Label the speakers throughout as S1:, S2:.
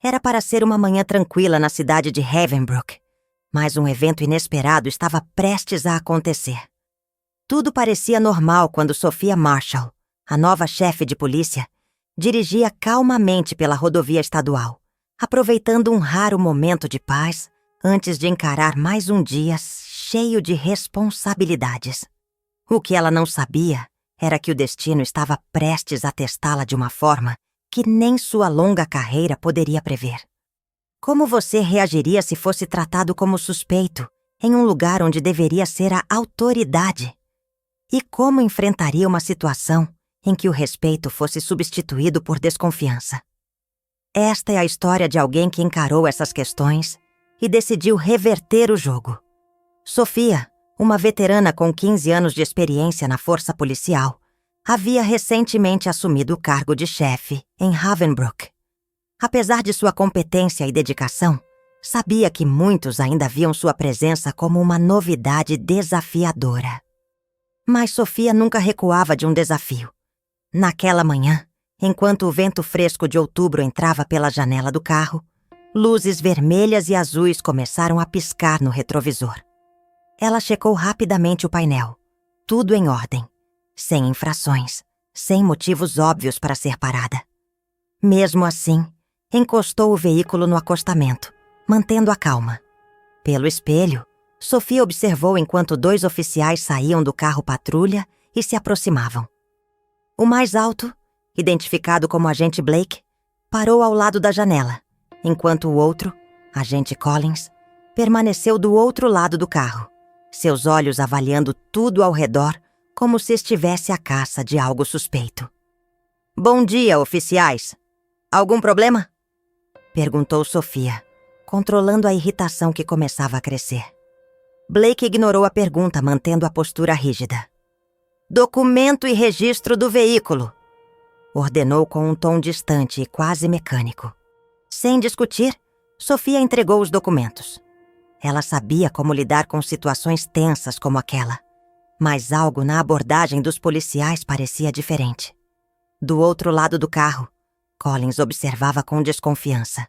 S1: Era para ser uma manhã tranquila na cidade de Havenbrook, mas um evento inesperado estava prestes a acontecer. Tudo parecia normal quando Sophia Marshall, a nova chefe de polícia, dirigia calmamente pela rodovia estadual, aproveitando um raro momento de paz antes de encarar mais um dia cheio de responsabilidades. O que ela não sabia era que o destino estava prestes a testá-la de uma forma que nem sua longa carreira poderia prever. Como você reagiria se fosse tratado como suspeito em um lugar onde deveria ser a autoridade? E como enfrentaria uma situação em que o respeito fosse substituído por desconfiança? Esta é a história de alguém que encarou essas questões e decidiu reverter o jogo. Sophia, uma veterana com 15 anos de experiência na força policial, havia recentemente assumido o cargo de chefe em Havenbrook. Apesar de sua competência e dedicação, sabia que muitos ainda viam sua presença como uma novidade desafiadora. Mas Sophia nunca recuava de um desafio. Naquela manhã, enquanto o vento fresco de outubro entrava pela janela do carro, luzes vermelhas e azuis começaram a piscar no retrovisor. Ela checou rapidamente o painel. Tudo em ordem. Sem infrações. Sem motivos óbvios para ser parada. Mesmo assim, encostou o veículo no acostamento, mantendo a calma. Pelo espelho, Sophia observou enquanto 2 oficiais saíam do carro patrulha e se aproximavam. O mais alto, identificado como agente Blake, parou ao lado da janela, enquanto o outro, agente Collins, permaneceu do outro lado do carro, seus olhos avaliando tudo ao redor como se estivesse à caça de algo suspeito. "Bom dia, oficiais. Algum problema?" perguntou Sophia, controlando a irritação que começava a crescer. Blake ignorou a pergunta, mantendo a postura rígida. "Documento e registro do veículo", ordenou com um tom distante e quase mecânico. Sem discutir, Sophia entregou os documentos. Ela sabia como lidar com situações tensas como aquela, mas algo na abordagem dos policiais parecia diferente. Do outro lado do carro, Collins observava com desconfiança.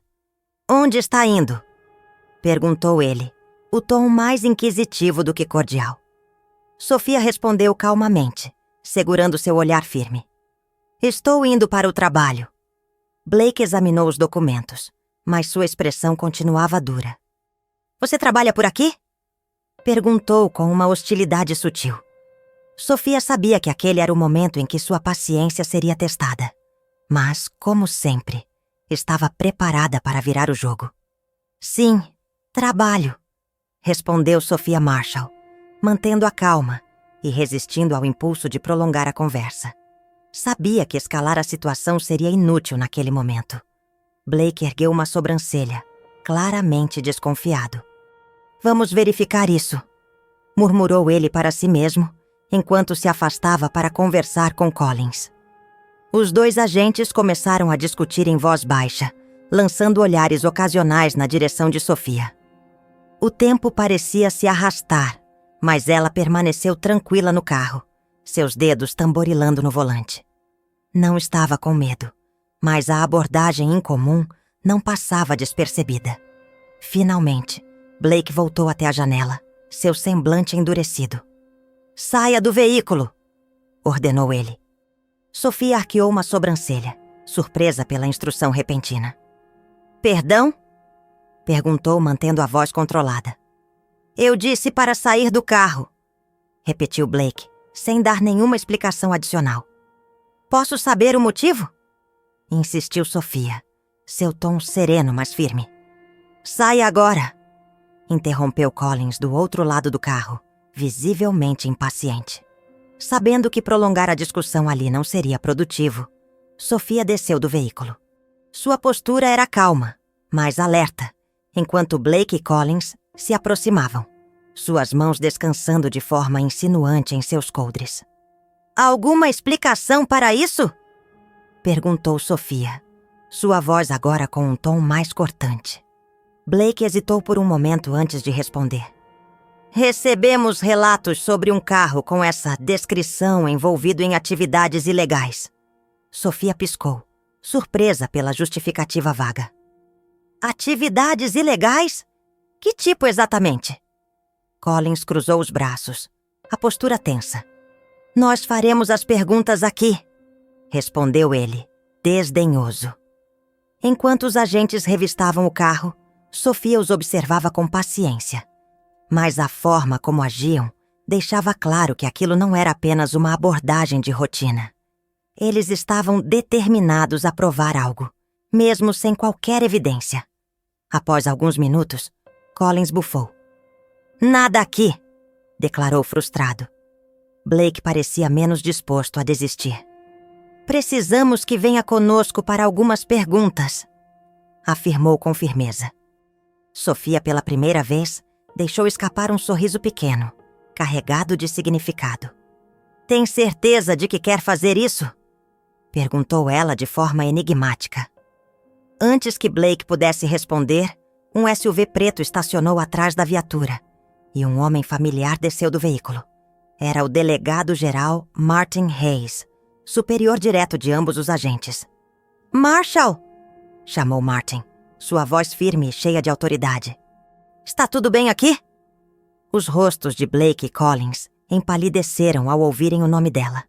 S1: "Onde está indo?" perguntou ele, o tom mais inquisitivo do que cordial. Sophia respondeu calmamente, segurando seu olhar firme. "Estou indo para o trabalho." Blake examinou os documentos, mas sua expressão continuava dura. "Você trabalha por aqui?" perguntou com uma hostilidade sutil. Sophia sabia que aquele era o momento em que sua paciência seria testada, mas, como sempre, estava preparada para virar o jogo. "Sim, trabalho", respondeu Sophia Marshall, mantendo a calma e resistindo ao impulso de prolongar a conversa. Sabia que escalar a situação seria inútil naquele momento. Blake ergueu uma sobrancelha, claramente desconfiado. "Vamos verificar isso", murmurou ele para si mesmo, enquanto se afastava para conversar com Collins. Os 2 agentes começaram a discutir em voz baixa, lançando olhares ocasionais na direção de Sophia. O tempo parecia se arrastar, mas ela permaneceu tranquila no carro, seus dedos tamborilando no volante. Não estava com medo, mas a abordagem incomum não passava despercebida. Finalmente, Blake voltou até a janela, seu semblante endurecido. "Saia do veículo", ordenou ele. Sophia arqueou uma sobrancelha, surpresa pela instrução repentina. "Perdão?" perguntou, mantendo a voz controlada. "Eu disse para sair do carro", repetiu Blake, sem dar nenhuma explicação adicional. "Posso saber o motivo?" insistiu Sophia, seu tom sereno, mas firme. "Saia agora", interrompeu Collins do outro lado do carro, visivelmente impaciente. Sabendo que prolongar a discussão ali não seria produtivo, Sophia desceu do veículo. Sua postura era calma, mas alerta, enquanto Blake e Collins se aproximavam, suas mãos descansando de forma insinuante em seus coldres. "Alguma explicação para isso?" perguntou Sophia, sua voz agora com um tom mais cortante. Blake hesitou por um momento antes de responder. "Recebemos relatos sobre um carro com essa descrição envolvido em atividades ilegais." Sophia piscou, surpresa pela justificativa vaga. Atividades ilegais? Que tipo exatamente? Collins cruzou os braços, a postura tensa. Nós faremos as perguntas aqui, respondeu ele, desdenhoso. Enquanto os agentes revistavam o carro, Sofia os observava com paciência. Mas a forma como agiam deixava claro que aquilo não era apenas uma abordagem de rotina. Eles estavam determinados a provar algo, mesmo sem qualquer evidência. Após alguns minutos, Collins bufou. Nada aqui, declarou frustrado. Blake parecia menos disposto a desistir. Precisamos que venha conosco para algumas perguntas, afirmou com firmeza. Sofia, pela primeira vez, deixou escapar um sorriso pequeno, carregado de significado. Tem certeza de que quer fazer isso? Perguntou ela de forma enigmática. Antes que Blake pudesse responder, um SUV preto estacionou atrás da viatura e um homem familiar desceu do veículo. Era o delegado-geral Martin Hayes, superior direto de ambos os agentes. Marshall! Chamou Martin, sua voz firme e cheia de autoridade. Está tudo bem aqui? Os rostos de Blake e Collins empalideceram ao ouvirem o nome dela.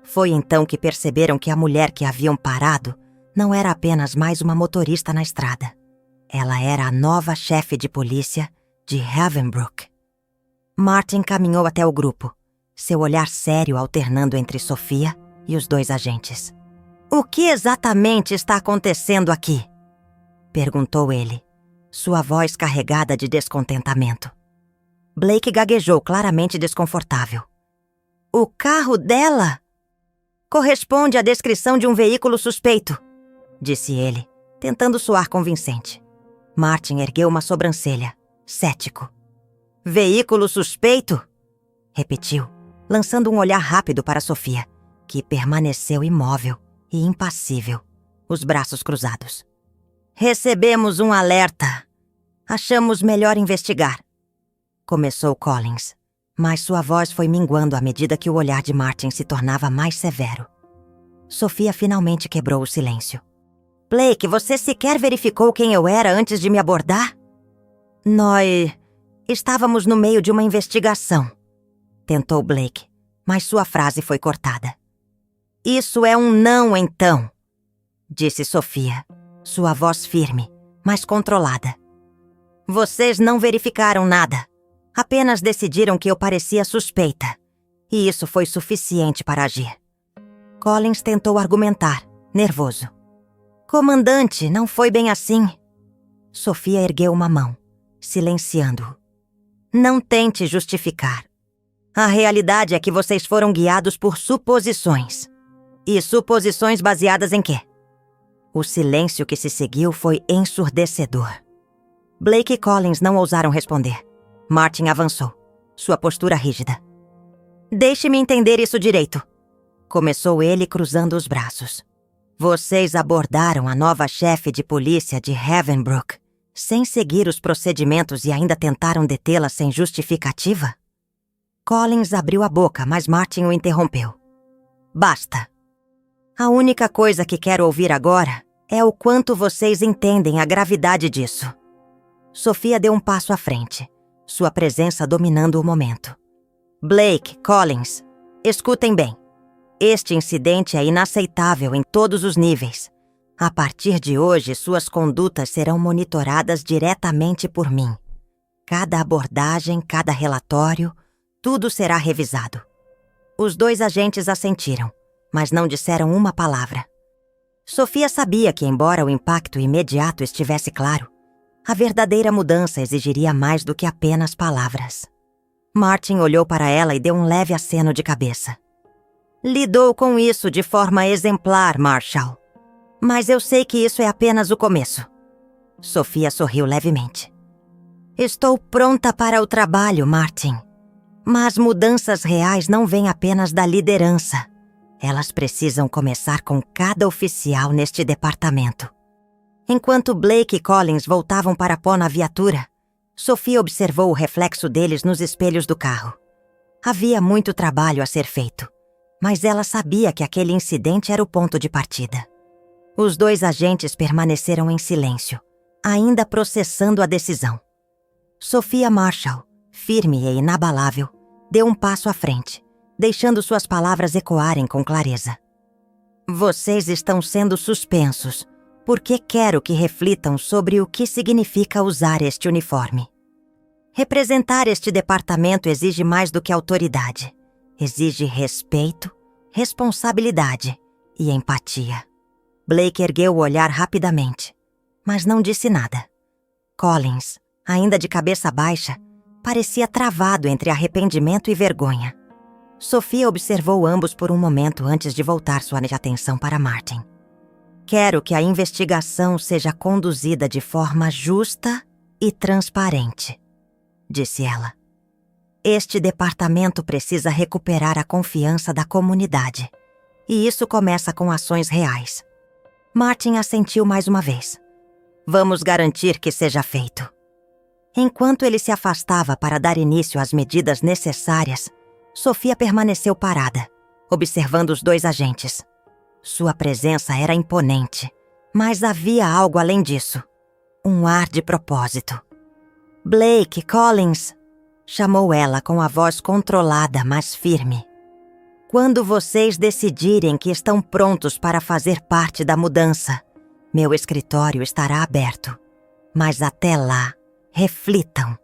S1: Foi então que perceberam que a mulher que haviam parado não era apenas mais uma motorista na estrada. Ela era a nova chefe de polícia de Havenbrook. Martin caminhou até o grupo, seu olhar sério alternando entre Sofia e os dois agentes. O que exatamente está acontecendo aqui? Perguntou ele, sua voz carregada de descontentamento. Blake gaguejou, claramente desconfortável. O carro dela corresponde à descrição de um veículo suspeito, disse ele, tentando soar convincente. Martin ergueu uma sobrancelha, cético. Veículo suspeito? Repetiu, lançando um olhar rápido para Sofia, que permaneceu imóvel e impassível, os braços cruzados. Recebemos um alerta. Achamos melhor investigar. Começou Collins, mas sua voz foi minguando à medida que o olhar de Martin se tornava mais severo. Sofia finalmente quebrou o silêncio. Blake, você sequer verificou quem eu era antes de me abordar? Nós estávamos no meio de uma investigação, tentou Blake, mas sua frase foi cortada. Isso é um não, então, disse Sofia, sua voz firme, mas controlada. Vocês não verificaram nada. Apenas decidiram que eu parecia suspeita. E isso foi suficiente para agir. Collins tentou argumentar, nervoso. Comandante, não foi bem assim. Sofia ergueu uma mão, silenciando-o. Não tente justificar. A realidade é que vocês foram guiados por suposições. E suposições baseadas em quê? O silêncio que se seguiu foi ensurdecedor. Blake e Collins não ousaram responder. Martin avançou, sua postura rígida. Deixe-me entender isso direito, começou ele cruzando os braços. Vocês abordaram a nova chefe de polícia de Havenbrook sem seguir os procedimentos e ainda tentaram detê-la sem justificativa? Collins abriu a boca, mas Martin o interrompeu. Basta. A única coisa que quero ouvir agora é o quanto vocês entendem a gravidade disso. Sofia deu um passo à frente, sua presença dominando o momento. Blake, Collins, escutem bem. Este incidente é inaceitável em todos os níveis. A partir de hoje, suas condutas serão monitoradas diretamente por mim. Cada abordagem, cada relatório, tudo será revisado. Os dois agentes assentiram, mas não disseram uma palavra. Sofia sabia que, embora o impacto imediato estivesse claro, a verdadeira mudança exigiria mais do que apenas palavras. Martin olhou para ela e deu um leve aceno de cabeça. Lidou com isso de forma exemplar, Marshall. Mas eu sei que isso é apenas o começo. Sofia sorriu levemente. Estou pronta para o trabalho, Martin. Mas mudanças reais não vêm apenas da liderança. Elas precisam começar com cada oficial neste departamento. Enquanto Blake e Collins voltavam para pó na viatura, Sofia observou o reflexo deles nos espelhos do carro. Havia muito trabalho a ser feito, mas ela sabia que aquele incidente era o ponto de partida. Os dois agentes permaneceram em silêncio, ainda processando a decisão. Sophia Marshall, firme e inabalável, deu um passo à frente, deixando suas palavras ecoarem com clareza. Vocês estão sendo suspensos, porque quero que reflitam sobre o que significa usar este uniforme. Representar este departamento exige mais do que autoridade. Exige respeito, responsabilidade e empatia. Blake ergueu o olhar rapidamente, mas não disse nada. Collins, ainda de cabeça baixa, parecia travado entre arrependimento e vergonha. Sophia observou ambos por um momento antes de voltar sua atenção para Martin. Quero que a investigação seja conduzida de forma justa e transparente, disse ela. Este departamento precisa recuperar a confiança da comunidade, e isso começa com ações reais. Martin assentiu mais uma vez. Vamos garantir que seja feito. Enquanto ele se afastava para dar início às medidas necessárias, Sophia permaneceu parada, observando os dois agentes. Sua presença era imponente, mas havia algo além disso. Um ar de propósito. Blake, Collins, chamou ela com a voz controlada, mas firme. Quando vocês decidirem que estão prontos para fazer parte da mudança, meu escritório estará aberto. Mas até lá, reflitam.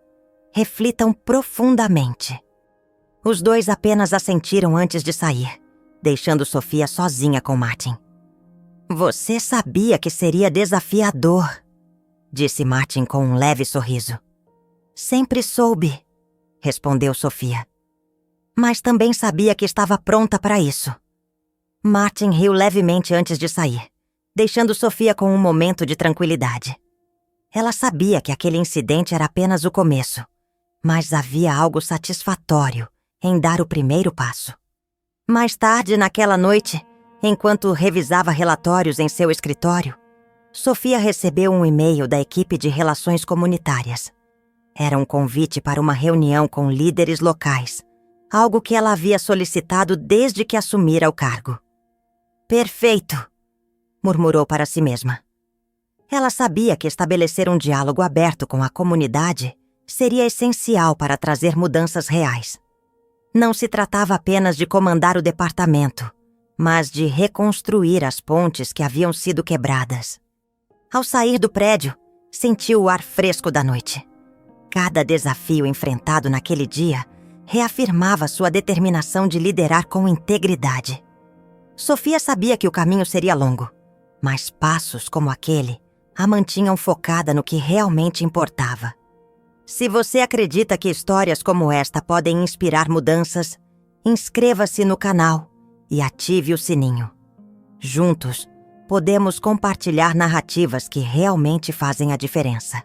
S1: Reflitam profundamente. Os dois apenas assentiram antes de sair, deixando Sophia sozinha com Martin. Você sabia que seria desafiador, disse Martin com um leve sorriso. Sempre soube, respondeu Sophia. Mas também sabia que estava pronta para isso. Martin riu levemente antes de sair, deixando Sophia com um momento de tranquilidade. Ela sabia que aquele incidente era apenas o começo, mas havia algo satisfatório em dar o primeiro passo. Mais tarde, naquela noite, enquanto revisava relatórios em seu escritório, Sophia recebeu um e-mail da equipe de relações comunitárias. Era um convite para uma reunião com líderes locais, algo que ela havia solicitado desde que assumira o cargo. Perfeito, murmurou para si mesma. Ela sabia que estabelecer um diálogo aberto com a comunidade seria essencial para trazer mudanças reais. Não se tratava apenas de comandar o departamento, mas de reconstruir as pontes que haviam sido quebradas. Ao sair do prédio, sentiu o ar fresco da noite. Cada desafio enfrentado naquele dia reafirmava sua determinação de liderar com integridade. Sophia sabia que o caminho seria longo, mas passos como aquele a mantinham focada no que realmente importava. Se você acredita que histórias como esta podem inspirar mudanças, inscreva-se no canal e ative o sininho. Juntos, podemos compartilhar narrativas que realmente fazem a diferença.